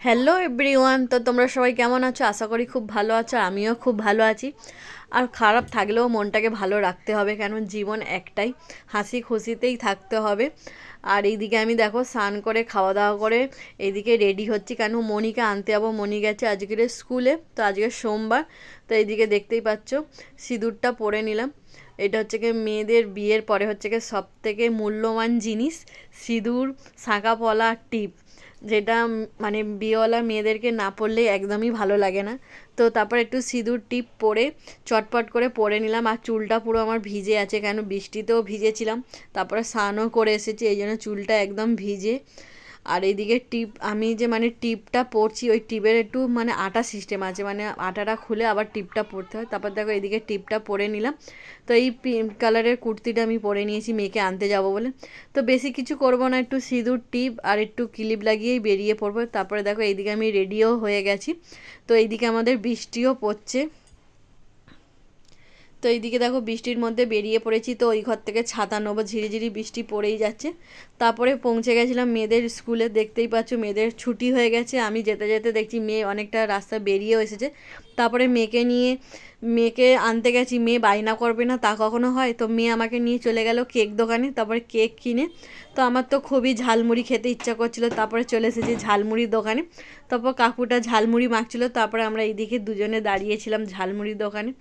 Hello everyone, তো তোমরা সবাই কেমন আছো? আশা করি খুব ভালো আছো। আমিও খুব ভালো আছি। আর খারাপ থাকলেও মনটাকে ভালো রাখতে হবে, কেন জীবন একটাই, হাসি খুশিতেই থাকতে হবে। আর এইদিকে আমি দেখো স্নান করে খাওয়া দাওয়া করে এইদিকে রেডি হচ্ছি, কেন মনিকে আনতে যাবো। মনি গেছে আজকের স্কুলে, তো আজকে সোমবার। তো এইদিকে দেখতেই পাচ্ছ সিঁদুরটা পরে নিলাম। এটা হচ্ছে কি মেয়েদের বিয়ের পরে হচ্ছে কি সব থেকে মূল্যবান জিনিস, সিঁদুর, শাঁখা পলা, টিপ, যেটা মানে বিয়েওয়ালা মেয়েদেরকে না পরলে একদমই ভালো লাগে না। তো তারপর একটু সিঁদুর টিপ পরে চটপট করে পরে নিলাম। আর চুলটা পুরো আমার ভিজে আছে, কেন বৃষ্টিতেও ভিজেছিলাম, তারপরে স্নানও করে এসেছি, এই জন্য চুলটা একদম ভিজে। আর এইদিকে টিপ, আমি যে মানে টিপটা পরছি, ওই টিপের একটু মানে আটা সিস্টেম আছে, মানে আটাটা খুলে আবার টিপটা পরতে হয়। তারপর দেখো এইদিকে টিপটা পরে নিলাম। তো এই পিঙ্ক কালারের কুর্তিটা আমি পরে নিয়েছি মেয়েকে আনতে যাব বলে। তো বেশি কিছু করব না, একটু সিঁদুর টিপ আর একটু ক্লিপ লাগিয়েই বেরিয়ে পড়বো। তারপরে দেখো এইদিকে আমি রেডিও হয়ে গেছি। তো এইদিকে আমাদের বৃষ্টিও পড়ছে। তো এইদিকে দেখো বৃষ্টির মধ্যে বেরিয়ে পড়েছি। তো ওই ঘর থেকে ছাতা নেবো, ঝিরিঝিরি বৃষ্টি পড়েই যাচ্ছে। তারপরে পৌঁছে গেছিলাম মেয়েদের স্কুলে। দেখতেই পাচ্ছ মেয়েদের ছুটি হয়ে গেছে। আমি যেতে যেতে দেখছি মেয়ে অনেকটা রাস্তা বেরিয়েও এসেছে। তারপরে মেয়েকে আনতে গেছি। মেয়ে বায়না করবে না তা কখনো হয়, তো মেয়ে আমাকে নিয়ে চলে গেল কেক দোকানে, তারপরে কেক কিনে। তো আমার তো খুবই ঝালমুড়ি খেতে ইচ্ছা করছিল, তারপরে চলে এসেছি ঝালমুড়ির দোকানে। তারপর কাকুটা ঝালমুড়ি মাখছিল, তারপরে আমরা এইদিকে দুজনে দাঁড়িয়েছিলাম ঝালমুড়ির দোকানে।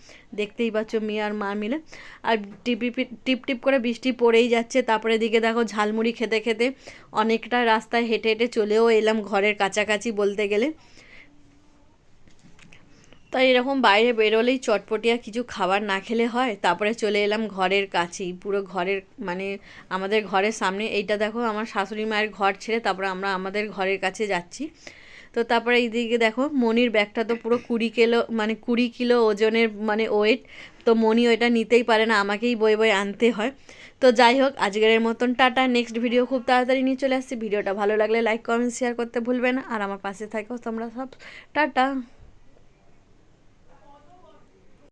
দেখতেই পাচ্ছ মেয়ে আর মা মিলে। আর টিপ টিপ করে বৃষ্টি পড়েই যাচ্ছে। তারপরে এদিকে দেখো ঝালমুড়ি খেতে খেতে অনেকটা রাস্তায় হেঁটে হেঁটে চলেও এলাম ঘরের কাছাকাছি বলতে গেলে। তাই এরকম বাইরে বেরোলেই চটপটিয়া কিছু খাবার না খেলে হয়। তারপরে চলে এলাম ঘরের কাছেই, পুরো ঘরের মানে আমাদের ঘরের সামনে। এইটা দেখো আমার শাশুড়ি মায়ের ঘর ছেড়ে তারপরে আমরা আমাদের ঘরের কাছে যাচ্ছি। তো তারপরে এইদিকে দেখো মনির ব্যাগটা তো পুরো 20 কিলো, মানে 20 কিলো ওজনের মানে ওয়েট। তো মনি ওইটা নিতেই পারে না, আমাকেই বয়ে বয়ে আনতে হয়। তো যাই হোক, আজকের মতন টাটা। নেক্সট ভিডিও খুব তাড়াতাড়ি নিয়ে চলে আসছি। ভিডিওটা ভালো লাগলে লাইক কমেন্ট শেয়ার করতে ভুলবে না, আর আমার পাশে থাকো তোমরা সব। টাটা।